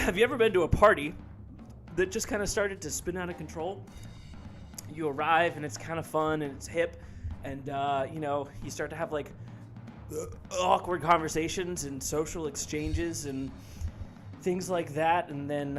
Have you ever been to a party that just kind of started to spin out of control? You arrive and it's kind of fun and it's hip, and you start to have like awkward conversations and social exchanges and things like that, and then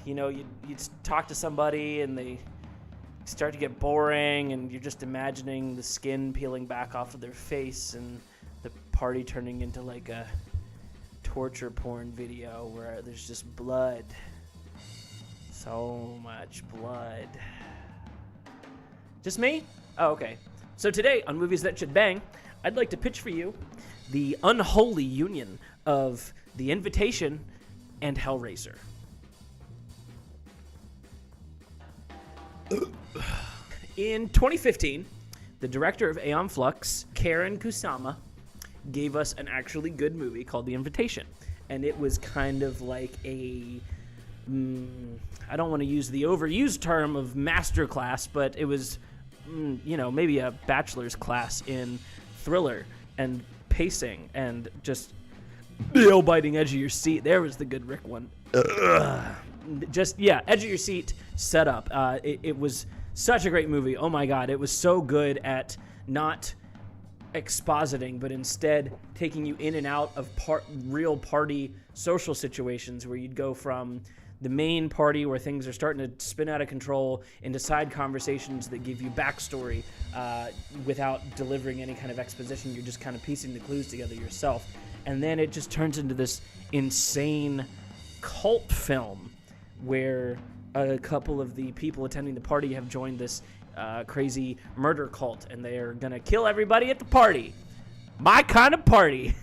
you talk to somebody and they start to get boring, and you're just imagining the skin peeling back off of their face and the party turning into like a torture porn video where there's just blood. So much blood. Just me? Oh, okay. So today on Movies That Should Bang, I'd like to pitch for you the unholy union of The Invitation and Hellraiser. In 2015, the director of Aeon Flux, Karen Kusama, gave us an actually good movie called The Invitation. And it was kind of like a, I don't want to use the overused term of masterclass, but it was, maybe a bachelor's class in thriller and pacing and just nail-biting edge of your seat. There was the good Rick one. Just, edge of your seat setup. It was such a great movie. Oh my God, it was so good at not expositing, but instead taking you in and out of real party social situations where you'd go from the main party where things are starting to spin out of control into side conversations that give you backstory without delivering any kind of exposition. You're just kind of piecing the clues together yourself. And then it just turns into this insane cult film where a couple of the people attending the party have joined this crazy murder cult, and they're going to kill everybody at the party. My kind of party.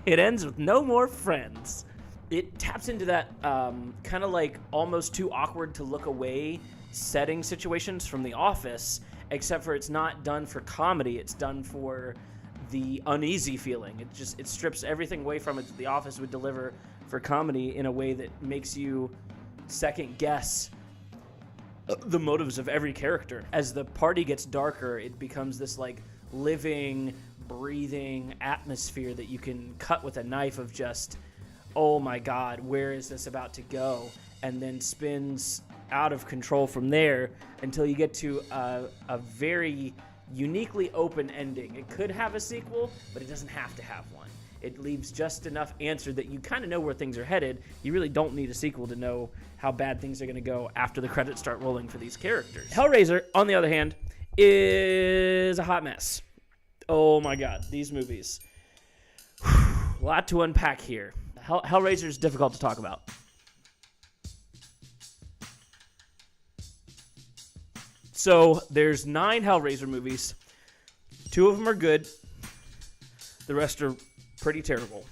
It ends with no more friends. It taps into that kind of like almost too awkward to look away setting situations from The Office, except for it's not done for comedy. It's done for the uneasy feeling. It strips everything away from it that The Office would deliver for comedy in a way that makes you second guess the motives of every character. As the party gets darker, it becomes this like living, breathing atmosphere that you can cut with a knife of just, oh my God, where is this about to go? And then spins out of control from there until you get to a very uniquely open ending. It could have a sequel, but it doesn't have to have one. It leaves just enough answer that you kind of know where things are headed. You really don't need a sequel to know how bad things are going to go after the credits start rolling for these characters. Hellraiser, on the other hand, is a hot mess. Oh my God, these movies. A lot to unpack here. Hellraiser is difficult to talk about. So there's 9 Hellraiser movies. 2 of them are good. The rest are pretty terrible.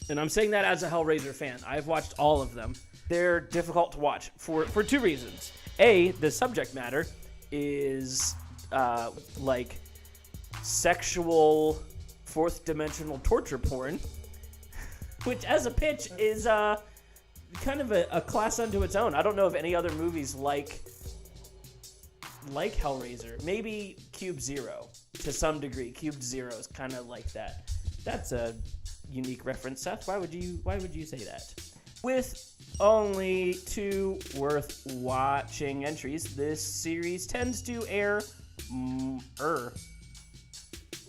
And I'm saying that as a Hellraiser fan. I've watched all of them. They're difficult to watch for 2 reasons. A, the subject matter is like sexual fourth dimensional torture porn, which as a pitch is kind of a class unto its own. I don't know of any other movies like Hellraiser. Maybe Cube Zero to some degree. Cube Zero is kind of like that. That's a unique reference, Seth. Why would you say that? With only 2 worth watching entries, this series tends to air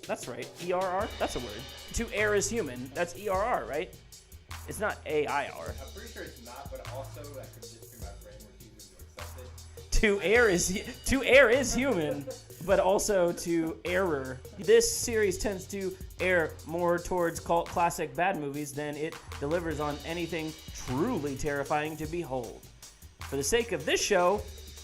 That's right. ERR? That's a word. To err is human. That's ERR, right? It's not AIR. I'm pretty sure it's not, but also that could just be my brain refusing to accept it. To err is human, but also to error. This series tends to err more towards cult classic bad movies than it delivers on anything truly terrifying to behold. For the sake of this show,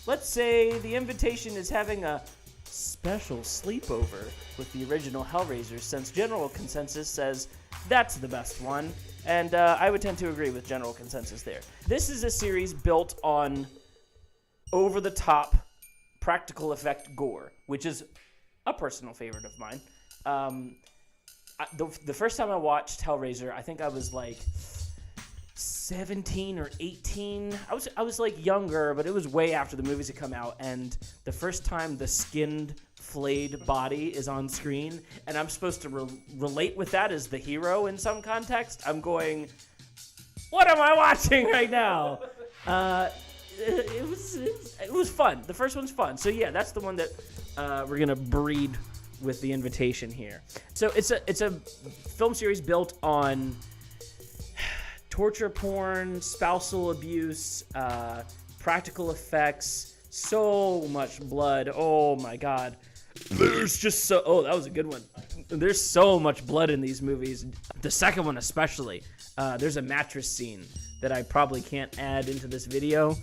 let's say The Invitation is having a special sleepover with the original Hellraiser, since general consensus says that's the best one, and I would tend to agree with general consensus there. This is a series built on over-the-top practical effect gore, which is a personal favorite of mine. The first time I watched Hellraiser, I think I was like 17 or 18. I was like younger, but it was way after the movies had come out, and the first time the skinned, flayed body is on screen, and I'm supposed to relate with that as the hero in some context, I'm going, What am I watching right now? It was fun. The first one's fun. So yeah, that's the one that we're gonna breed with the invitation here. So it's a film series built on torture porn, spousal abuse, practical effects, so much blood. Oh my God. There's just that was a good one. There's so much blood in these movies. The second one especially. There's a mattress scene that I probably can't add into this video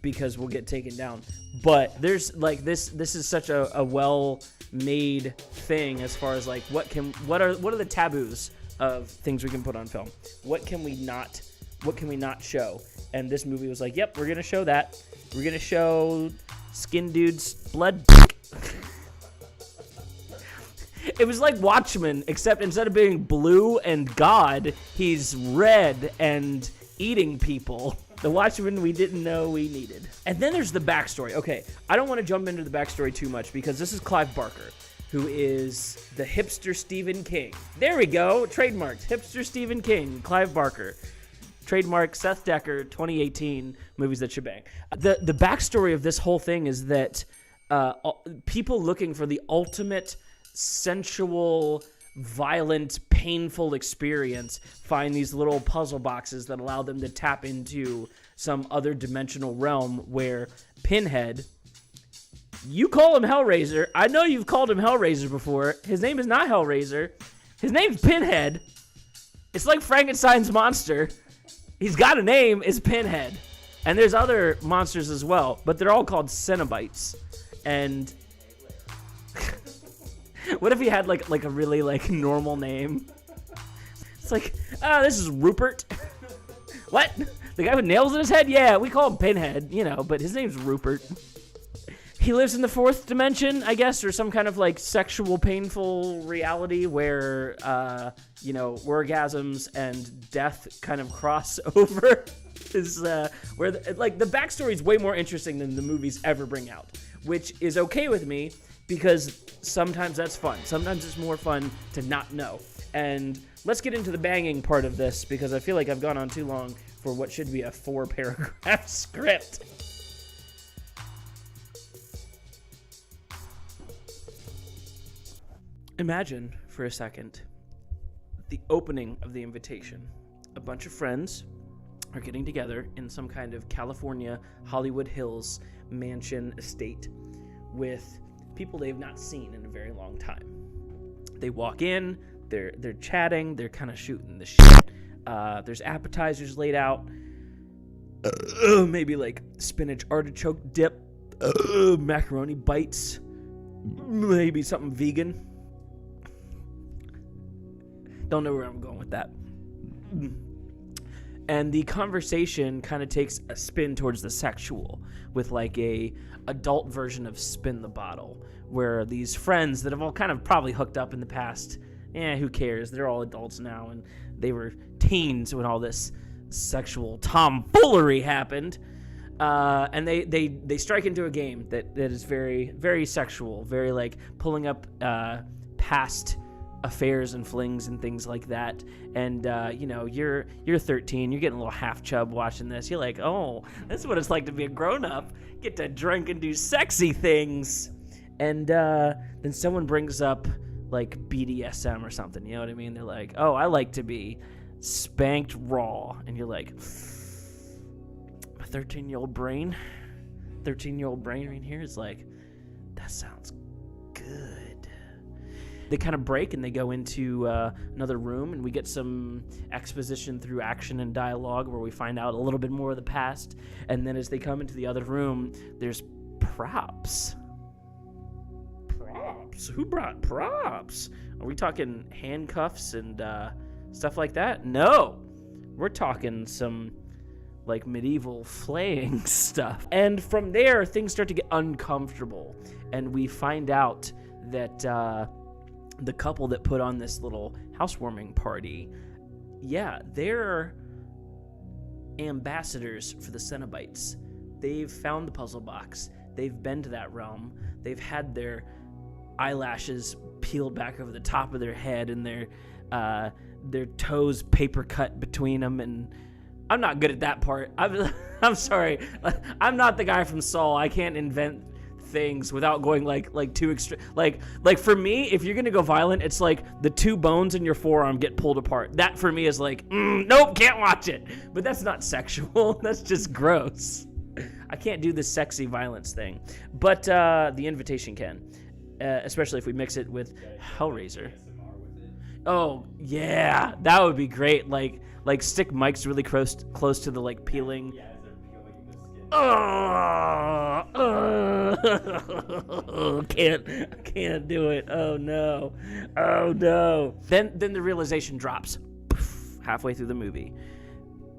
because we'll get taken down. But there's like this is such a well-made thing as far as like what are the taboos of things we can put on film? What can we not show? And this movie was like, yep, we're gonna show that. We're gonna show skin dude's blood. It was like Watchmen, except instead of being blue and God, he's red and eating people. The Watchmen we didn't know we needed. And then there's the backstory. Okay, I don't want to jump into the backstory too much because this is Clive Barker, who is the hipster Stephen King. There we go, trademarked. Hipster Stephen King, Clive Barker. Trademark Seth Decker, 2018, Movies That Shebang. The backstory of this whole thing is that people looking for the ultimate sensual, violent, painful experience find these little puzzle boxes that allow them to tap into some other dimensional realm where Pinhead, you call him Hellraiser. I know you've called him Hellraiser before. His name is not Hellraiser. His name's Pinhead. It's like Frankenstein's monster. He's got a name, it's Pinhead. And there's other monsters as well, but they're all called Cenobites. And what if he had like a really like normal name? It's like, this is Rupert. What? The guy with nails in his head? Yeah, we call him Pinhead, but his name's Rupert. He lives in the fourth dimension, I guess, or some kind of like sexual painful reality where, orgasms and death kind of cross over. Is where the backstory is way more interesting than the movies ever bring out, which is okay with me because sometimes that's fun. Sometimes it's more fun to not know. And let's get into the banging part of this because I feel like I've gone on too long for what should be a 4-paragraph script. Imagine for a second the opening of the invitation. A bunch of friends are getting together in some kind of California Hollywood Hills mansion estate with people they've not seen in a very long time. They walk in, they're chatting, they're kind of shooting the shit. There's appetizers laid out, maybe like spinach artichoke dip, macaroni bites, maybe something vegan. Don't know where I'm going with that. And the conversation kind of takes a spin towards the sexual with like a adult version of Spin the Bottle, where these friends that have all kind of probably hooked up in the past, who cares? They're all adults now, and they were teens when all this sexual tomfoolery happened. And they strike into a game that is very, very sexual, very like pulling up past affairs and flings and things like that. And you're 13, you're getting a little half chub watching this. You're like, oh, this is what it's like to be a grown-up, get to drink and do sexy things. And then someone brings up like BDSM or something, you know what I mean? They're like, oh, I like to be spanked raw. And you're like, my 13-year-old brain right here is like, that sounds good. They kind of break and they go into another room, and we get some exposition through action and dialogue where we find out a little bit more of the past. And then as they come into the other room, there's props. Props? Who brought props? Are we talking handcuffs and stuff like that? No. We're talking some like medieval flaying stuff. And from there, things start to get uncomfortable. And we find out that the couple that put on this little housewarming party, they're ambassadors for the Cenobites. They've found the puzzle box. They've been to that realm. They've had their eyelashes peeled back over the top of their head and their their toes paper cut between them, and I'm not good at that part. I'm sorry. I'm not the guy from Saw. I can't invent things without going like too extreme. Like for me, if you're gonna go violent, it's like the two bones in your forearm get pulled apart. That for me is like, nope, can't watch it. But that's not sexual. That's just gross. I can't do the sexy violence thing. But The Invitation can, especially if we mix it with Hellraiser. Oh yeah, that would be great. Like stick mics really close to the like peeling. Yeah, as they're peeling the skin. Can't do it. Oh no. Then the realization drops halfway through the movie.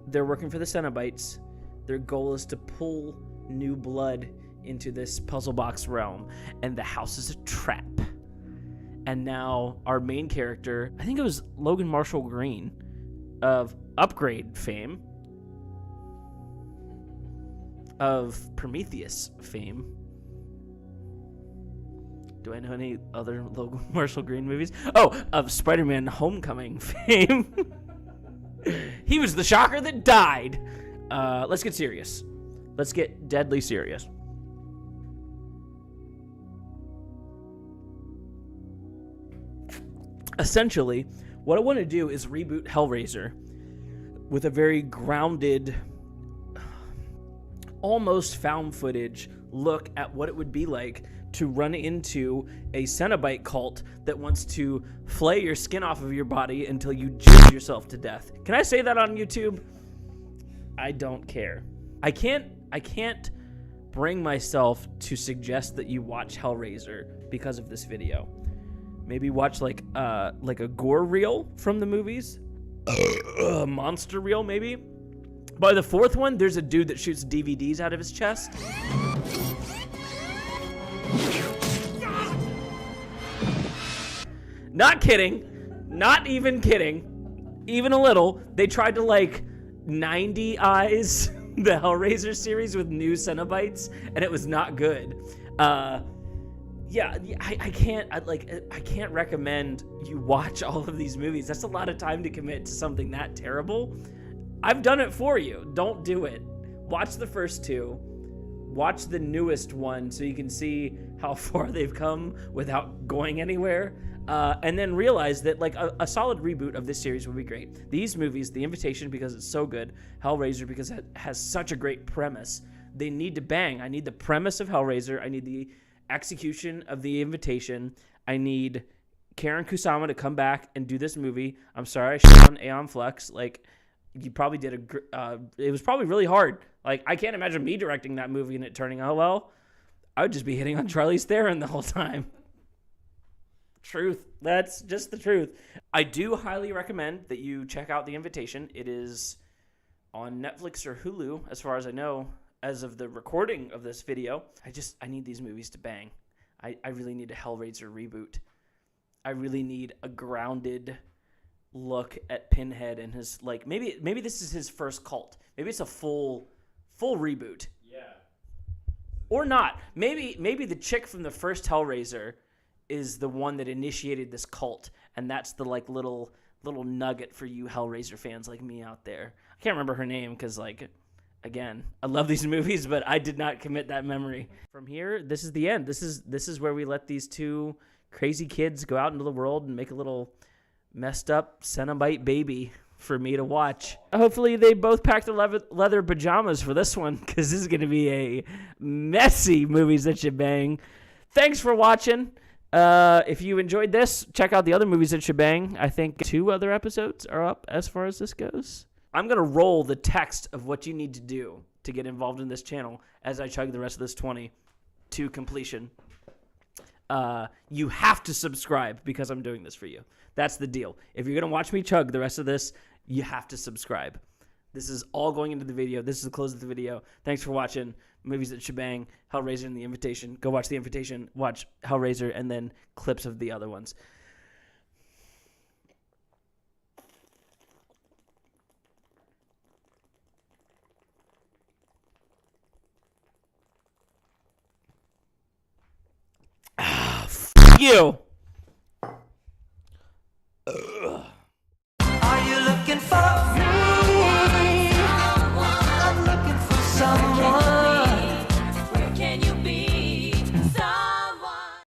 They're working for the Cenobites. Their goal is to pull new blood into this puzzle box realm, and the house is a trap. And now our main character, I think it was Logan Marshall Green of Upgrade fame, of Prometheus fame. Do I know any other Logan Marshall Green movies? Oh, of Spider-Man Homecoming fame. He was the shocker that died. Let's get serious. Let's get deadly serious. Essentially, what I want to do is reboot Hellraiser with a very grounded, almost found footage look at what it would be like to run into a Cenobite cult that wants to flay your skin off of your body until you jizz yourself to death. Can I say that on YouTube? I don't care. I can't bring myself to suggest that you watch Hellraiser because of this video. Maybe watch like a gore reel from the movies, a monster reel maybe. By the fourth one, there's a dude that shoots DVDs out of his chest. Not kidding. Not even kidding. Even a little. They tried to like 90 eyes the Hellraiser series with new Cenobites, and it was not good. Yeah, I can't recommend you watch all of these movies. That's a lot of time to commit to something that terrible. I've done it for you. Don't do it. Watch the first two. Watch the newest one so you can see how far they've come without going anywhere. And then realize that like a solid reboot of this series would be great. These movies, The Invitation because it's so good, Hellraiser because it has such a great premise. They need to bang. I need the premise of Hellraiser. I need the execution of The Invitation. I need Karen Kusama to come back and do this movie. I'm sorry I shit on Aeon Flux. Like, you probably did it was probably really hard. Like, I can't imagine me directing that movie and it turning out well. I would just be hitting on Charlize Theron the whole time. Truth. That's just the truth. I do highly recommend that you check out The Invitation. It is on Netflix or Hulu, as far as I know, as of the recording of this video. I need these movies to bang. I really need a Hellraiser reboot. I really need a grounded look at Pinhead and his, like, maybe this is his first cult. Maybe it's a full reboot. Yeah. Or not. Maybe the chick from the first Hellraiser is the one that initiated this cult, and that's the like little nugget for you Hellraiser fans like me out there. I can't remember her name because, like, again, I love these movies, but I did not commit that memory. From here, this is the end. This is where we let these two crazy kids go out into the world and make a little messed up Cenobite baby for me to watch. Hopefully they both packed the leather pajamas for this one, because this is going to be a messy movies that should bang. Thanks for watching. If you enjoyed this, check out the other movies that should bang. I think 2 other episodes are up as far as this goes. I'm going to roll the text of what you need to do to get involved in this channel as I chug the rest of this 20 to completion. You have to subscribe because I'm doing this for you. That's the deal. If you're going to watch me chug the rest of this, you have to subscribe. This is all going into the video. This is the close of the video. Thanks for watching Movies That Shebang, Hellraiser and The Invitation. Go watch The Invitation, watch Hellraiser, and then clips of the other ones. Ah, f*** you!